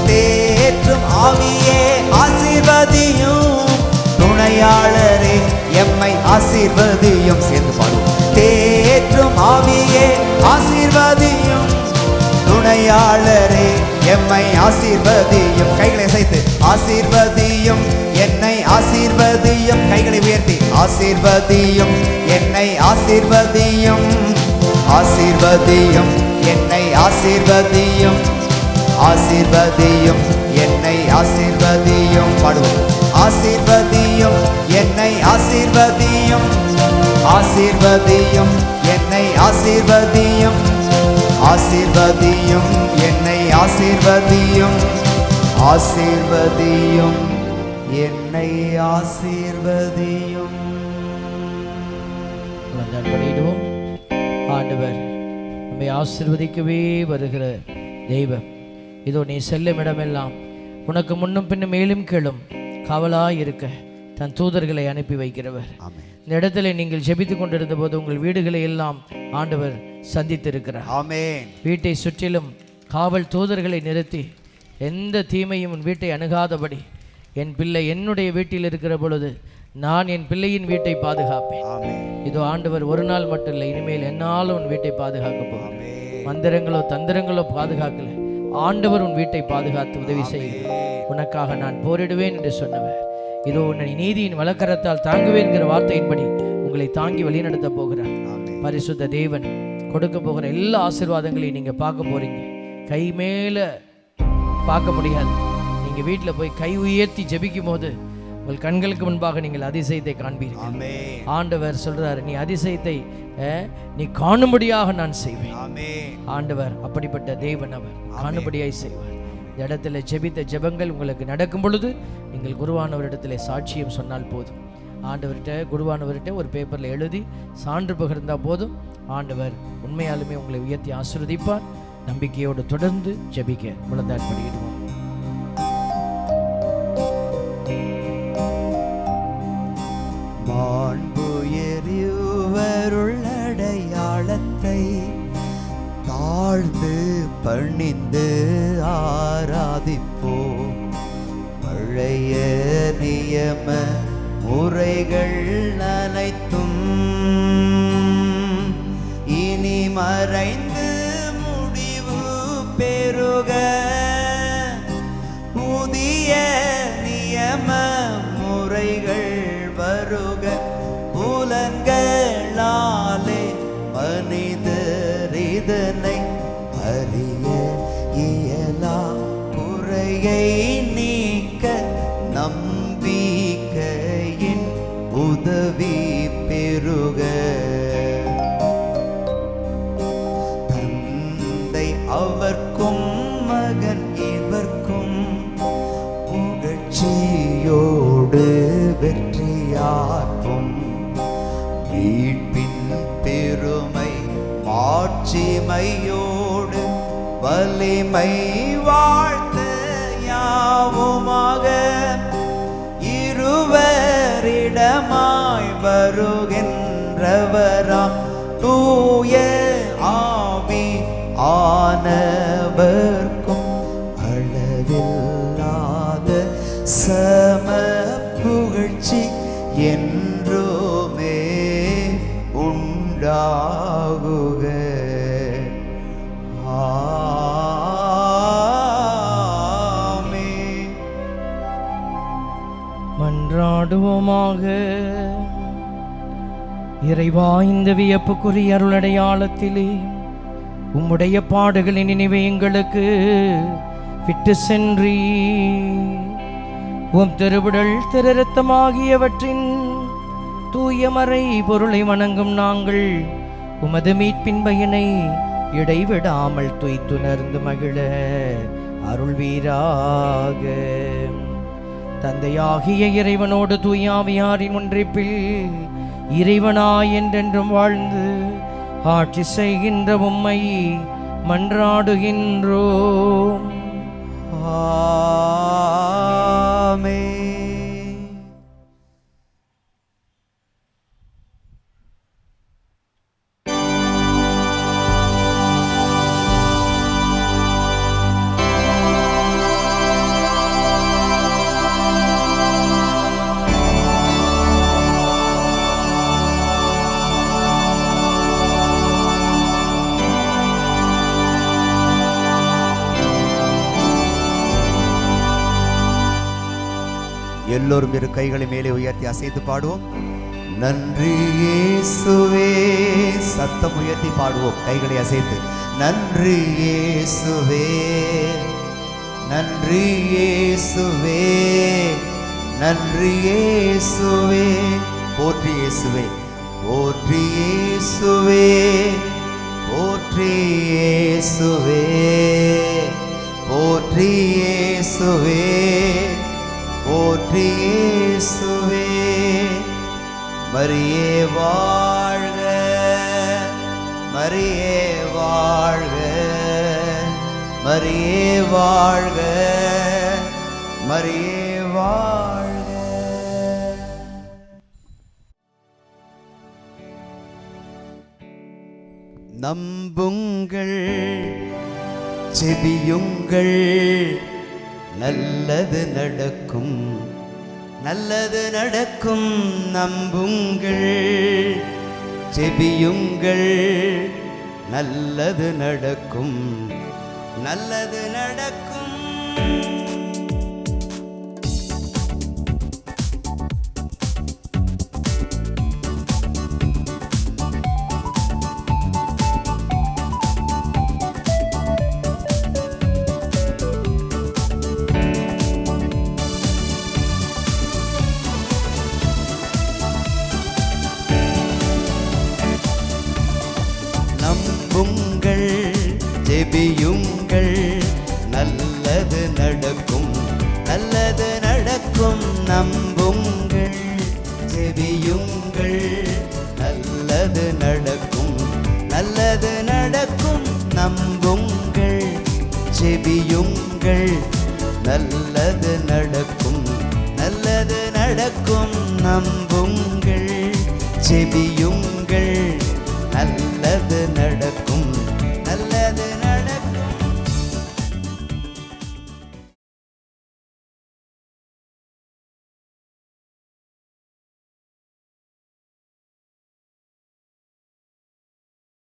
தேற்றும் ஆவியே ஆசீர்வதியும். துணையாளரே எம்மை ஆசீர்வதியும். சேர்ந்து பாடுவோம். தேற்றும் ஆவியே ஆசீர்வதியும். துணையாளரே எம்மை ஆசீர்வதியும். கைகளை அசைத்து ஆசீர்வதியும் என்னை ஆசீர்வதியும். கைகளை உயர்த்தி ஆசீர்வதியும் என்னை ஆசீர்வதியும். ஆசீர்வதியும் என்னை ஆசீர்வதியும். ஆசீர்வதியும் என்னை ஆசீர்வதியும். பாடுவோம். ஆசீர்வதியும் என்னை ஆசீர்வதியும். ஆசீர்வதியும் என்னை ஆசீர்வதியும். ஆசீர்வதியும் என்னை ஆசீர்வதியும். ஆசீர்வதியும் என்னை ஆசீர்வதியும். படிடுவோம். ஆண்டவர் நம்மை ஆசீர்வதிக்கவே வருகிற தெய்வம். இதோ நீ செல்லும் இடமெல்லாம் உனக்கு முன்னும் பின்னும் மேலும் கீழும் காவலாய் இருக்க தன் தூதர்களை அனுப்பி வைக்கிறவர். இந்த இடத்துல நீங்கள் ஜெபித்துக் கொண்டிருந்த போது உங்கள் வீடுகளை எல்லாம் ஆண்டவர் சந்தித்திருக்கிறார். ஆமென். வீட்டை சுற்றிலும் காவல் தூதர்களை நிறுத்தி எந்த தீமையும் உன் வீட்டை அணுகாதபடி என் பிள்ளை என்னுடைய வீட்டில் இருக்கிற பொழுது நான் என் பிள்ளையின் வீட்டை பாதுகாப்பேன். இதோ ஆண்டவர் ஒரு நாள் மட்டும் இல்லை, இனிமேல் என்னாலும் உன் வீட்டை பாதுகாக்க போகிறேன். மந்திரங்களோ தந்திரங்களோ பாதுகாக்கல, ஆண்டவர் உன் வீட்டை பாதுகாத்து உதவி செய்ய உனக்காக நான் போரிடுவேன் என்று சொன்னவர். இதோ உன்னை நீதியின் வலக்கரத்தால் தாங்குவேன் என்கிற வார்த்தையின்படி உங்களை தாங்கி வழிநடத்த போகிறார். பரிசுத்த தேவன் கொடுக்க போகிற எல்லா ஆசீர்வாதங்களையும் நீங்க பார்க்க போறீங்க. கை மேல பார்க்க முடியாது. நீங்க வீட்டில் போய் கை உயர்த்தி ஜெபிக்கும் போது உங்கள் கண்களுக்கு முன்பாக நீங்கள் அதிசயத்தை காண்பீர்கள். ஆண்டவர் சொல்றாரு, நீ அதிசயத்தை நீ காணும்படியாக நான் செய்வேன். ஆண்டவர் அப்படிப்பட்ட தேவன், அவர் காணும்படியாய் செய்வார். இந்த இடத்துல ஜெபித்த ஜெபங்கள் உங்களுக்கு நடக்கும் பொழுது நீங்கள் குருவானவரிடத்துல சாட்சியம் சொன்னால் போதும். ஆண்டவர்கிட்ட குருவானவர்கிட்ட ஒரு பேப்பரில் எழுதி சான்று பகிர்ந்தால் போதும். ஆண்டவர் உண்மையாலுமே உங்களை உயர்த்தி ஆசீர்வதிப்பார். நம்பிக்கையோடு தொடர்ந்து ஜெபிக்க முழந்தாட் படியிடுவோம். மாண்புயர்வருள்ளடையாளத்தை தாழ்ந்து பணிந்து ஆராதிப்போம். பழைய நியம முறைகள் அனைத்தும் இனி மறைந்து முடிவு பெறுக. புதிய நியம முறைகள் வருக. புலன்களாலே மனிதர் இதனை அறிய இயலா. குறையை நீக்க நம்பிக்கையின் உதவி பெறுக. தந்தை அவர்க்கும் மகன் இவர்க்கும் புகழ்ச்சியோடு வெற்றியாற்றும். மீட்பின் பெருமை மாட்சிமையோடு வலிமை வாழ்த்த யாவுமாக. இருவரிடமாய் வருகின்றவராம் தூய ஆவி ஆனவர்க்கும் அளவில்லாத சம புகழ்ச்சி என்றுமே உண்டாகுக. செய்வோமாக. இறைவா, இந்த வியப்புக்குரிய அருளடையாளத்திலே உம்முடைய பாடுகளின் நினைவை எங்களுக்கு விட்டு சென்றீ. உம் திருவிடல் திருரத்தமாகியவற்றின் தூயமறை பொருளை வணங்கும் நாங்கள் உமது மீட்பின் பயனை இடைவிடாமல் துய்த்துணர்ந்து மகிழ அருள்வீராக. தந்தையாகிய இறைவனோடு தூயாவியாரின் ஒன்றிப்பில் இறைவனாய் என்றென்றும் வாழ்ந்து ஆட்சி செய்கின்ற உம்மை மன்றாடுகின்றோம். ஆமென். எல்லோரும் இரு கைகளை மேலே உயர்த்தி அசைத்து பாடுவோம். நன்றி இயேசுவே. சத்தம் உயர்த்தி பாடுவோம், கைகளை அசைத்து. நன்றி இயேசுவே, நன்றி இயேசுவே, நன்றி இயேசுவே. போற்றி இயேசுவே, போற்றி இயேசுவே, போற்றி இயேசுவே, போற்றி இயேசுவே, போற்றி இயேசுவே. மரியே வாழ்க, மரியே வாழ்க, மரியே வாழ்க, மரியே வாழ்க. நம்புங்கள், செபியுங்கள், நல்லது நடக்கும், நல்லது நடக்கும். நம்புங்கள், செபியுங்கள், நல்லது நடக்கும், நல்லது நடக்கும். நம்புங்கள், ஜெபியுங்கள், நல்லது நடக்கும், நல்லது நடக்கும். நம்புங்கள், ஜெபியுங்கள், நல்லது நடக்கும், நல்லது நடக்கும். நம்புங்கள், ஜெபியுங்கள், நல்லது நடக்கும், நல்லது நடக்கும். நம்புங்கள், ஜெபியுங்கள், நல்லது நடக்கும், நல்லது